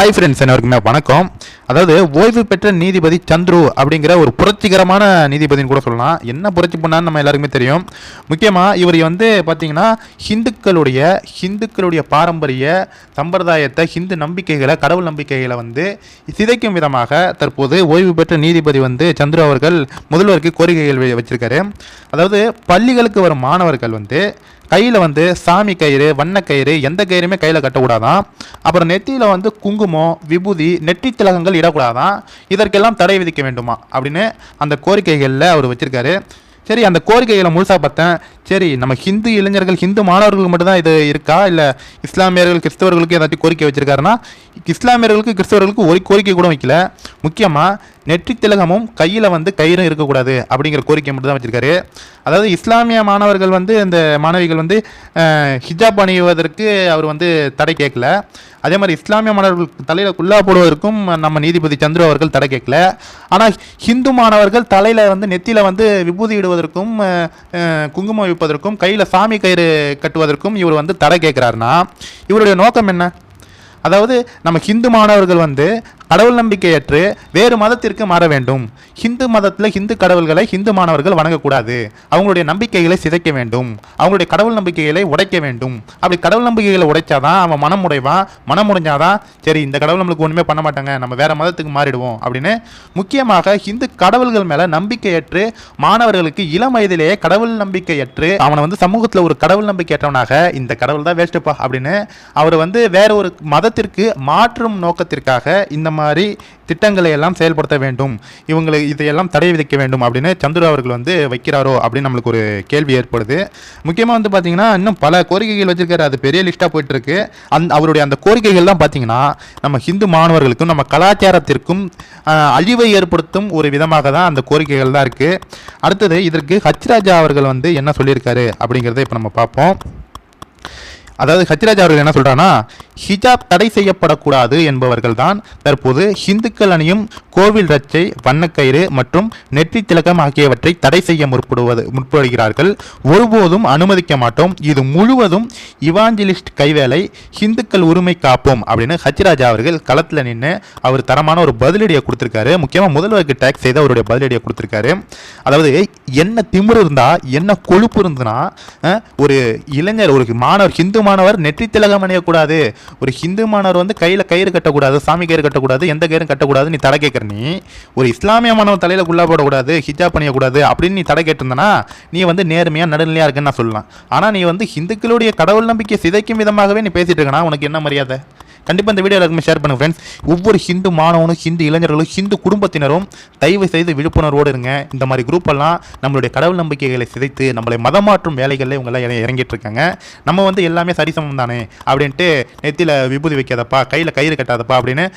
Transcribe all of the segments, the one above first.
Hi friends, எல்லாருக்குமே வணக்கம். அதாவது ஓய்வு பெற்ற நீதிபதி சந்துரு அப்படிங்கிற ஒரு புரட்சிகரமான நீதிபதினு கூட சொல்லலாம். என்ன புரட்சி பண்ணான்னு நம்ம எல்லாருக்குமே தெரியும். முக்கியமாக இவர் பார்த்தீங்கன்னா ஹிந்துக்களுடைய பாரம்பரிய சம்பிரதாயத்தை, ஹிந்து நம்பிக்கைகளை, கடவுள் நம்பிக்கைகளை சிதைக்கும் விதமாக தற்போது ஓய்வு பெற்ற நீதிபதி சந்துரு அவர்கள் முதல்வருக்கு கோரிக்கைகள் வச்சிருக்காரு. அதாவது பள்ளிகளுக்கு வரும் மாணவர்கள் கையில் சாமி கயிறு, வண்ண கயிறு, எந்த கயிறுமே கையில் கட்டக்கூடாதான். அப்புறம் நெத்தியில் குங்குமம், விபூதி, நெற்றி திலகங்கள் இடக்கூடாதான். இதற்கெல்லாம் தடை விதிக்க வேண்டுமா அப்படின்னு அந்த கோரிக்கைகளில் அவர் வச்சிருக்காரு. சரி, அந்த கோரிக்கைகளை முழுசாக பார்த்தேன். சரி, நம்ம ஹிந்து இளைஞர்கள், ஹிந்து மாணவர்களுக்கு மட்டும்தான் இது இருக்கா, இல்லை இஸ்லாமியர்கள், கிறிஸ்தவர்களுக்கு ஏதாச்சும் கோரிக்கை வச்சிருக்காருன்னா, இஸ்லாமியர்களுக்கு கிறிஸ்தவர்களுக்கு ஒரு கோரிக்கை கூட வைக்கல. முக்கியமாக நெற்றி திலகமும் கையில் கயிறும் இருக்கக்கூடாது அப்படிங்கிற கோரிக்கை மட்டும் தான் வச்சிருக்காரு. அதாவது இஸ்லாமிய மாணவர்கள் இந்த மாணவிகள் ஹிஜாப் அணிவதற்கு அவர் தடை கேட்கல. அதே மாதிரி இஸ்லாமிய மாணவர்கள் தலையில் குல்லா போடுவதற்கும் நம்ம நீதிபதி சந்துரு அவர்கள் தடை கேட்கல. ஆனால் ஹிந்து மாணவர்கள் தலையில் நெத்தியில் விபூதி இடுவதற்கும், குங்குமம் வைப்பதற்கும், கையில் சாமி கயிறு கட்டுவதற்கும் இவர் தடை கேட்குறாருன்னா இவருடைய நோக்கம் என்ன? அதாவது நம்ம ஹிந்து மாணவர்கள் கடவுள் நம்பிக்கையற்று வேறு மதத்திற்கு மாற வேண்டும். ஹிந்து மதத்தில் ஹிந்து கடவுள்களை ஹிந்து மாணவர்கள் வணங்கக்கூடாது. அவங்களுடைய நம்பிக்கைகளை சிதைக்க வேண்டும். அவங்களுடைய கடவுள் நம்பிக்கைகளை உடைக்க வேண்டும். அப்படி கடவுள் நம்பிக்கைகளை உடைச்சாதான் அவன் மனம் உடைவான். மனம் உடைஞ்சாதான் சரி, இந்த கடவுள் நம்மளுக்கு ஒன்றுமே பண்ண மாட்டாங்க, நம்ம வேற மதத்துக்கு மாறிடுவோம் அப்படின்னு முக்கியமாக ஹிந்து கடவுள்கள் மேலே நம்பிக்கையற்று மாணவர்களுக்கு இளம் வயதிலேயே கடவுள் நம்பிக்கையற்று அவனை சமூகத்தில் ஒரு கடவுள் நம்பிக்கையற்றவனாக, இந்த கடவுள் தான் வேஸ்ட்டுப்பா அப்படின்னு அவர் வேற ஒரு மதத்திற்கு மாற்றும் நோக்கத்திற்காக இந்த மாதிரி திட்டங்களை எல்லாம் செயல்படுத்த வேண்டும், இவங்களை இதையெல்லாம் தடை விதிக்க வேண்டும் அப்படின்னு சந்துரு அவர்கள் வைக்கிறாரோ அப்படின்னு நம்மளுக்கு ஒரு கேள்வி ஏற்படுது. முக்கியமாக பார்த்தீங்கன்னா இன்னும் பல கோரிக்கைகள் வச்சிருக்காரு. அது பெரிய லிஸ்ட்டாக போயிட்டு இருக்கு. அவருடைய அந்த கோரிக்கைகள் தான் பார்த்தீங்கன்னா நம்ம ஹிந்து மாணவர்களுக்கும் நம்ம கலாச்சாரத்திற்கும் அழிவை ஏற்படுத்தும் ஒரு விதமாக தான் அந்த கோரிக்கைகள் தான் இருக்கு. அடுத்தது இதற்கு ஹச்ராஜா அவர்கள் என்ன சொல்லியிருக்காரு அப்படிங்கிறத இப்போ நம்ம பார்ப்போம். அதாவது ஹச்ராஜா அவர்கள் என்ன சொல்றாங்கன்னா, ஹிஜாப் தடை செய்யப்படக்கூடாது என்பவர்கள் தான் தற்போது இந்துக்கள் அணியும் கோவில் ரச்சை, வண்ணக்கயிறு மற்றும் நெற்றி திலகம் ஆகியவற்றை தடை செய்ய முற்படுகிறார்கள். ஒருபோதும் அனுமதிக்க மாட்டோம். இது முழுவதும் இவாஞ்சலிஸ்ட் கைவேலை, இந்துக்கள் உரிமை காப்போம் அப்படின்னு ஹச்ராஜா அவர்கள் களத்தில் நின்று அவர் தரமான ஒரு பதிலடியை கொடுத்திருக்காரு. முக்கியமாக முதல்வருக்கு டேக்ஸ் செய்து அவருடைய பதிலடியை கொடுத்திருக்காரு. அதாவது என்ன திமிரு இருந்தா, என்ன கொழுப்பு இருந்ததுன்னா, ஒரு இளைஞர், ஒரு மாணவர், ஹிந்து மாணவர் நெற்றி திலகம் அணியக்கூடாது, ஒரு ஹிந்து மாணவர் கையில் கயிறு கட்டக்கூடாது, சாமி கயிறு கட்டக்கூடாது, எந்த கயிறும் கட்டக்கூடாது, நீ தடை கேட்குற. நீ ஒரு இஸ்லாமிய மாணவர் தலையில் குல்லா போடக்கூடாது, ஹிஜாப் பண்ணியக்கூடாது அப்படின்னு நீ தடை கேட்டிருந்தனா நீ நேர்மையாக நடுநிலையாக இருக்குன்னு நான் சொல்லலாம். ஆனால் நீ ஹிந்துக்களுடைய கடவுள் நம்பிக்கை சிதைக்கும் விதமாகவே நீ பேசிட்டு இருக்கனா, உனக்கு என்ன மரியாதை? கண்டிப்பாக இந்த வீடியோ எல்லாருக்குமே ஷேர் பண்ணுங்க ஃப்ரெண்ட்ஸ். ஒவ்வொரு ஹிந்து மாணவனும், ஹிந்து இளைஞர்களும், ஹிந்து குடும்பத்தினரும் தயவு செய்து விழிப்புணர்வோடு இருங்க. இந்த மாதிரி குரூப் எல்லாம் நம்மளுடைய கடவுள் நம்பிக்கைகளை சிதைத்து நம்மளை மதமாற்றும் வேலைகளில் இவங்கெல்லாம் இறங்கிட்டு இருக்காங்க. நம்ம எல்லாமே சரிசமம் தானே அப்படின்ட்டு நெத்தியில் விபூதி வைக்காதப்பா, கையில் கயிறு கட்டாதப்பா அப்படின்னு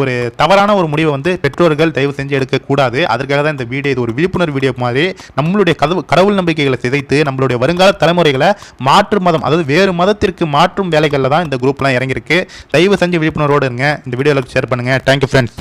ஒரு தவறான ஒரு முடிவை பெற்றோர்கள் தயவு செஞ்சு எடுக்கக்கூடாது. அதற்காக தான் இந்த வீடியோ, இது ஒரு விழிப்புணர்வு வீடியோ மாதிரி நம்மளுடைய கடவுள் நம்பிக்கைகளை சிதைத்து நம்மளுடைய வருங்கால தலைமுறைகளை மாற்று மதம், அதாவது வேறு மதத்திற்கு மாற்றும் வேலைகளில் தான் இந்த குரூப்லாம் இறங்கியிருக்கு. தயவு செஞ்சு விழிப்புணர்வோடு இருங்க. இந்த வீடியோவில் ஷேர் பண்ணுங்கள். Thank you friends.